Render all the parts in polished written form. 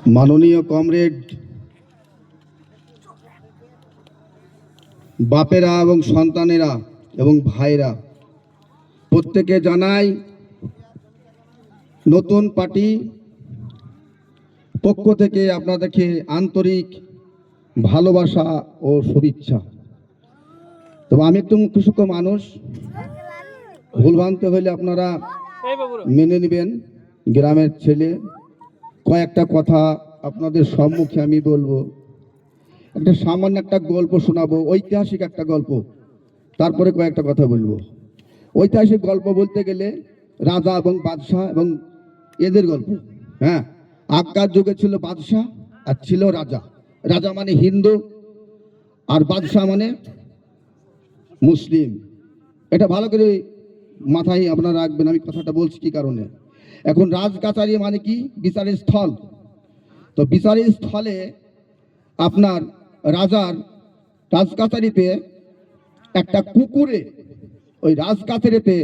মাননীয় কমরেড বাপেরা এবং সন্তানেরা এবং ভাইরা, প্রত্যেকে জানাই নতুন পার্টি পক্ষ থেকে আপনাদেরকে আন্তরিক ভালোবাসা ও শুভেচ্ছা। তবে আমি একটু মুখ্যসূক্ষ্ম মানুষ, ভুলভ্রান্তি হইলে আপনারা মেনে নেবেন। গ্রামের ছেলে, কয়েকটা কথা আপনাদের সম্মুখে আমি বলবো। একটা সামান্য একটা গল্প শোনাবো, ঐতিহাসিক একটা গল্প, তারপরে কয়েকটা কথা বলবো। ঐতিহাসিক গল্প বলতে গেলে রাজা এবং বাদশাহ এবং এদের গল্প। হ্যাঁ, আগকার যুগে ছিল বাদশাহ আর ছিল রাজা। রাজা মানে হিন্দু আর বাদশাহ মানে মুসলিম। এটা ভালো করে মাথায় আপনারা রাখবেন। আমি কথাটা বলছি কি কারণে। এখন রাজকাচারি মানে কি? বিচারের স্থল। তো বিচারের স্থলে আপনার রাজার রাজকাচারিতে একটা কুকুরে, ওই রাজকাচারিতে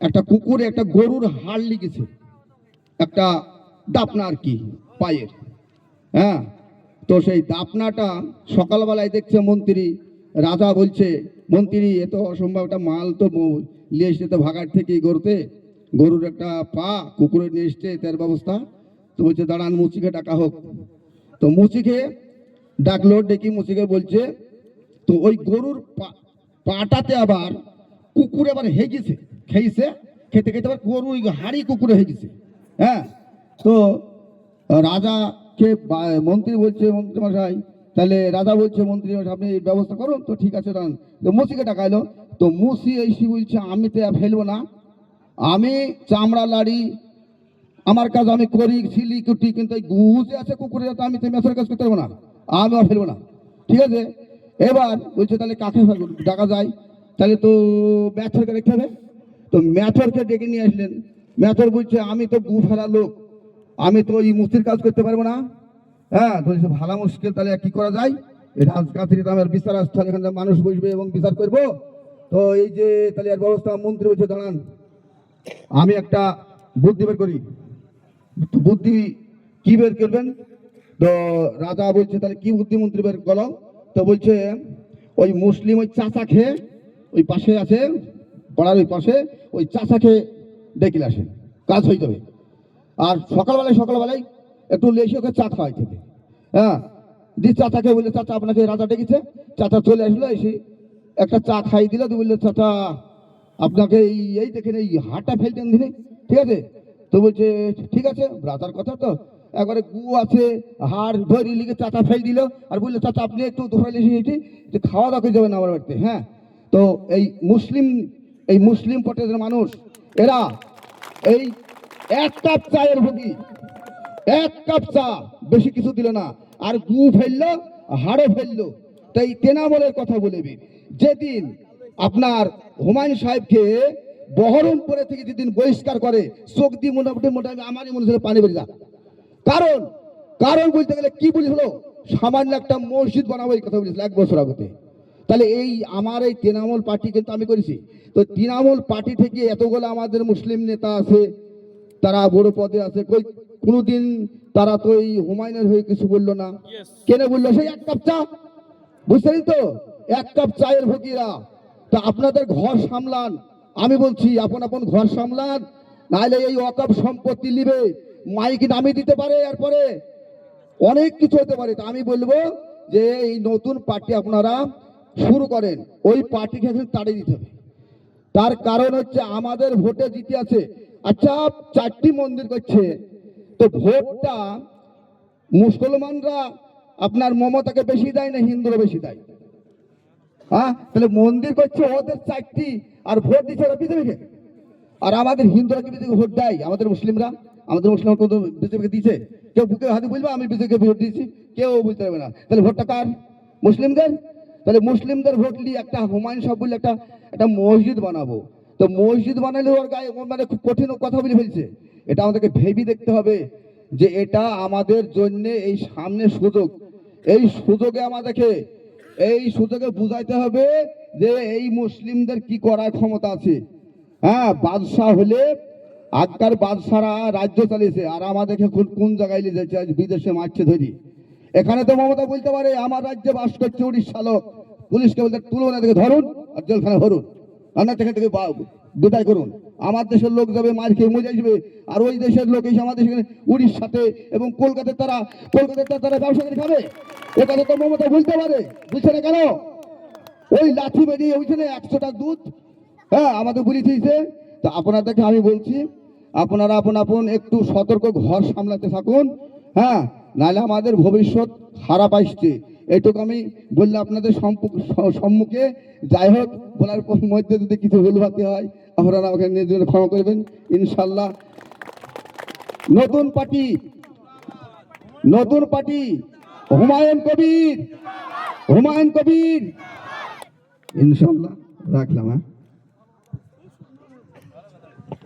একটা কুকুরে একটা গরুর হাড় লিখেছে, একটা দাপনা আর কি পায়ের। হ্যাঁ, তো সেই দাপনাটা সকালবেলায় দেখছে মন্ত্রী। রাজা বলছে, মন্ত্রী এত অসম্ভব একটা মাল তো নিয়ে এসছে তো ভাগাড় থেকে গরুর একটা পা কুকুরে নিয়ে এসছে, তার ব্যবস্থা। তো বলছে দাঁড়ান, মুচিকে ডাকা হোক। তো মুচিকে ডাকলো, ডেকে মুচিকে বলছে, তো ওই গরুর পাটাতে আবার কুকুরে আবার হেগেছে, খেয়েছে, খেতে খেতে আবার গরু হাড়ি কুকুরে হেগেছে। হ্যাঁ, তো রাজাকে মন্ত্রী বলছে, মন্ত্রী মশাই, তাহলে রাজা বলছে মন্ত্রী মশাই আপনি ব্যবস্থা করুন। তো ঠিক আছে দাঁড়ান। তো মুসিকে ডাকাইলো। তো মুসি এসে বলছে আমি তো ফেলবো না, আমি চামড়া লাড়ি, আমার কাজ আমি করি, সিলি কুটি, কিন্তু এই গুজে আছে কুকুরের, তো আমি তো মেসের কাজ করতে পারবো না, আমি আর ফেলবো না। ঠিক আছে, এবার বলছে তাহলে কাকে ডাকা যায়? তাহলে তো ম্যাথরকে দেখতে হবে। তো ম্যাথরকে ডেকে নিয়ে আসলেন। ম্যাথর বলছে আমি তো গু ফেলা লোক, আমি তো ওই মুস্তির কাজ করতে পারবো না। হ্যাঁ, বলছে ভালো মুশকিল, তাহলে কি করা যায়? এই রাজকাছারি আমার বিচার স্থল, এখানে মানুষ বসবে এবং বিচার করবো। তো এই যে তাহলে এর ব্যবস্থা। মন্ত্রী বলছে দাঁড়ান, আমি একটা বুদ্ধি বের করি। বুদ্ধি কি বের করবেন? তো রাজা বলছে তাহলে কি বুদ্ধি মন্ত্রী বের করো? তো বলছে ওই মুসলিম ওই চাচা খেয়ে, ওই পাশে আছে পাড়ার ওই পাশে, ওই চাচা খেয়ে ডেকে আসেন, কাজ হয়ে যাবে। আর সকালবেলায় একটু লেসে ওকে চা খাওয়াই থেকে। হ্যাঁ, দি চাচাকে বললে চাচা আপনাকে রাজা ডেকেছে। চাচা চলে আসলো, এসে একটা চা খাই দিল। তুই বললে চাচা আপনাকে এই দেখেন এই হাড়টা ফেলতেন দিনে, ঠিক আছে? তো বলছে ঠিক আছে, রাজার কথা তো, একবারে গু আছে, হাড় ধরে লিখে চাচা ফেল দিল। আর বললে চাচা আপনি একটু ধরে এসে যে খাওয়া দাওয়া করে যাবেন আমার বাড়িতে। হ্যাঁ, তো এই মুসলিম পটের মানুষ, এরা এই এক কাপ চায়ের ভোগী, এক কাপ চা, বেশি কিছু দিল না। আর গু ফেললো, হাড়ও ফেললো। তাই তেনামলের কথা বলবে, যেদিন আপনার হুমায়ুন সাহেবকে বহরমপুরে থেকে যেদিন বহিষ্কার করে, চোখ দিয়ে মোটামুটি আমারই মনে হচ্ছিল পানি বেরিয়ে যা। কারণ কারণ বলতে গেলে কি বলেছিল, সামান্য একটা মসজিদ বানাবো এই কথা বলেছিল 1 বছর আগতে। তাহলে এই আমার এই তৃণমূল পার্টি কিন্তু আমি করেছি। তো তৃণমূল পার্টি থেকে এতগুলো আমাদের মুসলিম নেতা আছে, তারা বড় পদে আছে, কোনোদিন তারা তো এই হুমায়ুনের হয়ে কিছু বললো না। কেন বললো? সেই এক কাপ চা, বুঝতেই তো, এক কাপ চায়ের ভোগীরা। তা আপনাদের ঘর সামলান, আমি বলছি আপন আপন ঘর সামলান, নাহলে এই অকাপ সম্পত্তি নিবে, মাইক নামিয়ে দিতে পারে, এরপরে অনেক কিছু হতে পারে। তা আমি বলবো যে এই নতুন পার্টি আপনারা শুরু করেন, ওই পার্টিকে এখন তাড়িয়ে দিতে হবে। তার কারণ হচ্ছে আমাদের ভোটে জিতে আছে। আচ্ছা, 4টি মন্দির করছে, তো ভোটটা মুসলমানরা আপনার মমতাকে বেশি দেয় না হিন্দুরা বেশি দেয়? হ্যাঁ, তাহলে মন্দির করছে ওদের 4টি, আর ভোট দিচ্ছে ওরা বিজেপিকে। আর আমাদের হিন্দুরা কি বিজেপিকে ভোট দেয়? আমাদের মুসলিমরা বিজেপিকে দিচ্ছে? কেউ বুকে হাতে বলবে আমি বিজেপিকে ভোট দিয়েছি? কেউ বুঝতে পারবে না। তাহলে ভোটটা কার? মুসলিমদের। তাহলে মুসলিমদের ভোট নিয়ে একটা হুমায়ুন সাহেব বললে একটা মসজিদ বানাবো। তো মসজিদ বানালে ওর গায়ে মানে খুব কঠিন কথা বলে ফেলছে। এটা আমাদেরকে ভেবে দেখতে হবে যে এটা আমাদের জন্য এই সামনে সুযোগ, এই সুযোগে বুঝাইতে হবে যে এই মুসলিমদের কি করার ক্ষমতা আছে। হ্যাঁ, বাদশাহ হলে আগকার বাদশারা রাজ্য চালিয়েছে, আর আমাদেরকে কোন জায়গায় নিয়ে যাচ্ছে, আজ বিদেশে মারছে ধরি। এখানে তো মমতা বলতে পারে আমার রাজ্যে বাস করছে 19 লোক, পুলিশকে বলতে তুলুন, এদিকে ধরুন আর জেলখানে ভরুন, রান্না থেকে থেকে বিদায় করুন। আমার দেশের লোক যাবে মার খেয়ে মরে আসবে, আর ওই দেশের লোক এসে আমাদের সেখানে উড়িষ্যাতে এবং কলকাতায় তারা ব্যবসা করে খাবে। এ কথা তো মমতা বলতে পারে, বুঝছে না কেন? ওই লাঠি বেরিয়ে ওইখানে 100টা দুধ, হ্যাঁ আমাদের বলি দিয়েছে। তো আপনাদেরকে আমি বলছি, আপনারা আপন একটু সতর্ক ঘর সামলাতে থাকুন, হ্যাঁ, নাহলে আমাদের ভবিষ্যৎ খারাপ আসছে। এইটুকু আমি বললে আপনাদের সম্মুখে। যাই হোক, বলার মধ্যে যদি কিছু ভুলভাতি হয় আপনারা আমাকে নিজের ক্ষমা করবেন ইনশাল্লাহ। নতুন পার্টি হুমায়ুন কবির ইনশাল্লাহ। রাখলাম, হ্যাঁ।